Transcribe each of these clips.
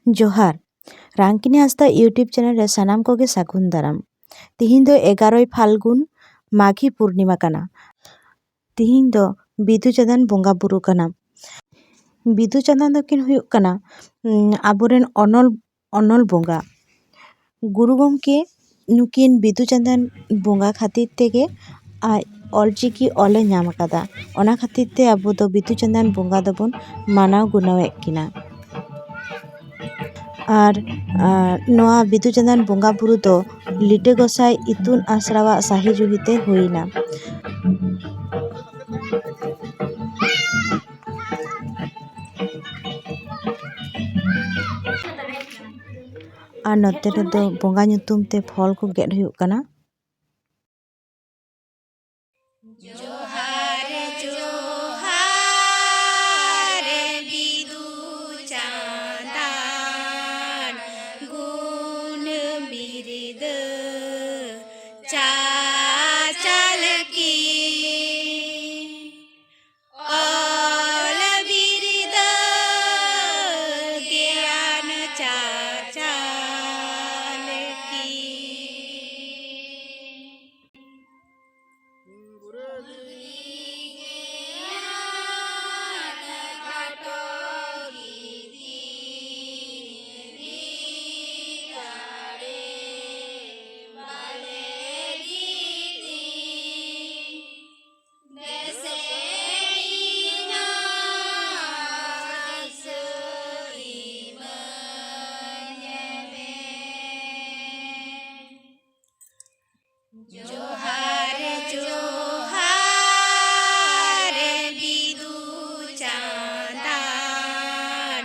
जोहार रांकिनी Hansda YouTube channel रे सानाम कोगे सागुन दाराम। तिहिन दो 11 फाल्गुन माघी पूर्णिमा काना। तिहिन दो बिदु चांदन बोंगा बुरु काना। बिदु चांदन दो किन हुयुग काना आबोरेन अनल बोंगा। गुरु गमके नुकिन बिदु चांदन बोंगा खातिर तेगे ऑलचिकी ऑले ᱧᱟᱢ ᱟᱠᱟᱫᱟ। ᱚᱱᱟ ᱠᱷᱟᱹᱛᱤᱨ ᱛᱮ ᱟᱵᱚ ᱫᱚ ᱵᱤᱫᱩ ᱪᱟᱸᱫᱟᱱ ᱵᱚᱸᱜᱟ ᱫᱚᱵᱚᱱ ᱢᱟᱱᱟᱣ ᱜᱩᱱᱟᱹᱣᱮᱫ ᱠᱤᱱᱟ। ᱟᱨ ᱱᱚᱣᱟ ᱵᱤᱫᱩ ᱪᱟᱸᱫᱟᱱ ᱵᱚᱸᱜᱟ ᱵᱩᱨᱩ ᱫᱚ ᱞᱤᱴᱟᱹ ᱜᱚᱸᱥᱟᱭ ᱤᱛᱩᱱ ᱟᱥᱲᱟᱣᱟᱜ ᱥᱟᱹᱦᱤ ᱡᱩᱦᱤᱛᱮ ᱦᱩᱭᱱᱟ। ᱟᱨ ᱱᱚᱛᱮ ᱨᱮᱫᱚ ᱵᱚᱸᱜᱟ ᱧᱩᱛᱩᱢ ᱛᱮ ᱯᱷᱚᱞ ᱠᱚ ᱜᱮᱫ ᱦᱩᱭᱩᱜ ᱠᱟᱱᱟ। जोहार जोहार बिदु चांदन गुण बिरद चाचल की ऑल बिरद ज्ञान चाचल की। जोहार जोहार बिदु चांदन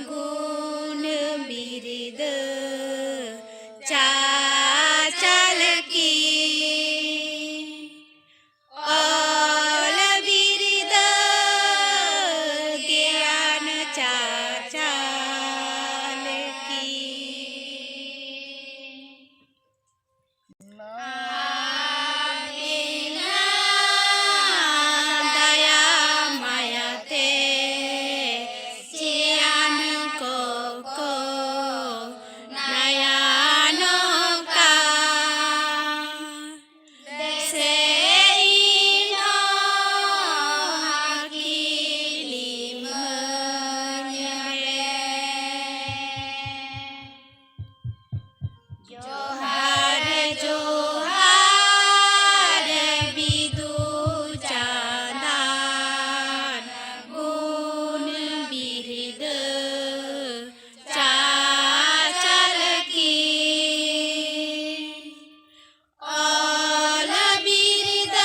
गुण बिरद चाचल की ऑल बिरद ज्ञान चाचल की। दया मायाते चियान को नयन का से हकीलिम जोहार जोहार बिदु चांदन गुण बिरद चाचल की ऑल बिरद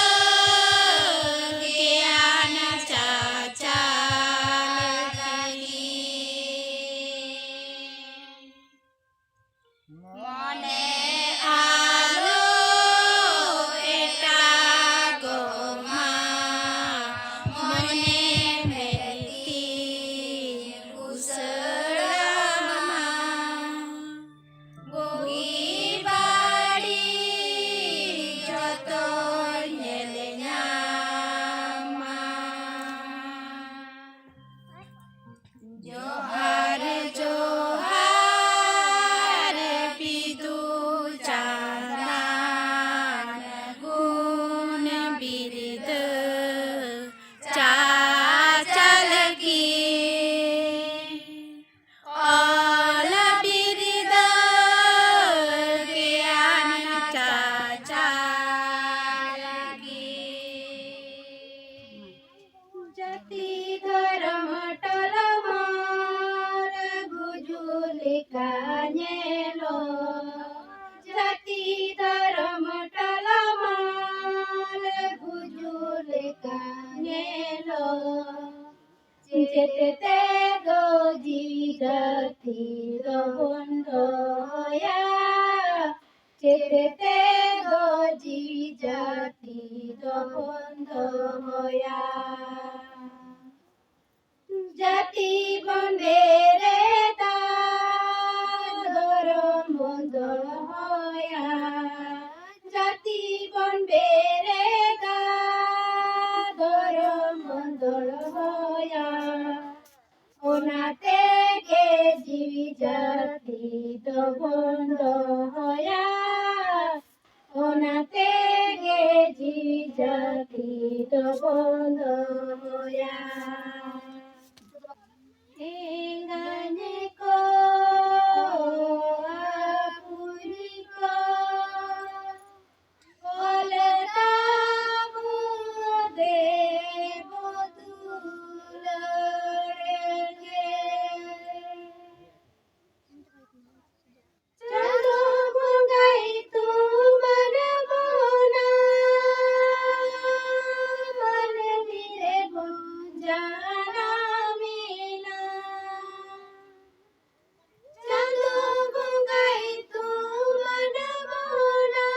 ज्ञान चाचल की। मने आलो एटा गोमा मने मेती उसड़मा गोगी बाड़ी जतो नेल ᱧᱟᱢᱟ। जोहार जोहार बिदु चांदन गुण बिरद चाचल की ऑल बिरद ज्ञान चाचल की। जति धर्म टलमार गुजुली कानेलो जति धर्म टलमार गुजुली कानेलो जेते गो जी जति दो बंधया जेते गो जी जति दो बंधया। जति बंधेरे धर्म बंध होया जति बंधेरे धर्म बंध होया ओनाते के जीवी जा Engane ko apuni ko oltamu devo dulenge chalo bungai tu manamona manamire bunjana mina chalo bungai tu manamona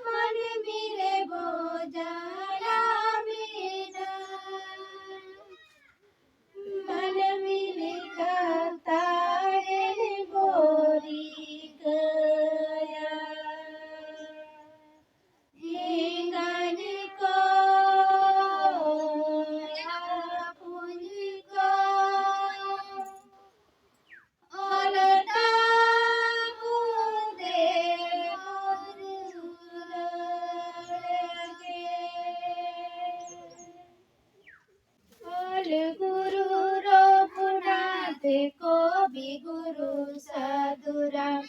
manamire bunjana mina manamile katare gori gaya Engane ko apuni ko oltamu devo dulenge Ol Guru Raghunath Kavi Guru Sadhuram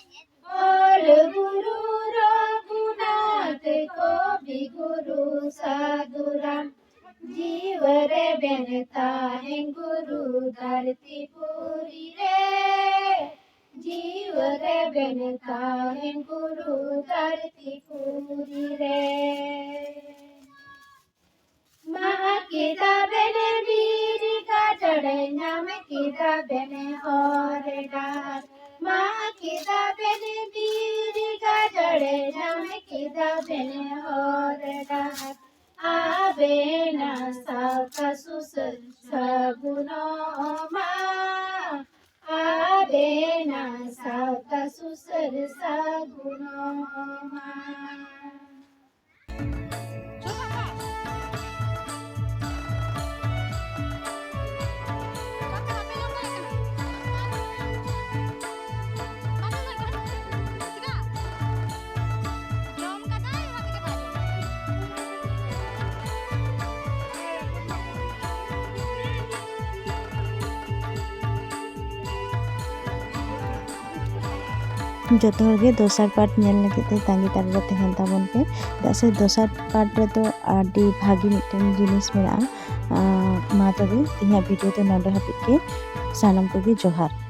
Ol Guru Raghunath Kavi Guru Sadhuram जीवरे बनता है गुरु धरती पूरी रे जीवरे बनता है गुरु धरती पूरी रे माँ किताबें वीर का चढ़े नाम किताबें और डार माँ किताबें वीर का चढ़े नाम किताबें और डार आवे न साका सुसर सगुनो माँ आवे न साका सुसर सगुनो माँ जोतो हर गे दोसर पार्ट नेल लगे ते तांगी तारा तहन ताबन पे दासे दोसर पार्ट रे तो आडी भागी मिटन जिनिस मेरा मा तबे तिहा वीडियो तो नडे हापिके सानम को गे जोहार।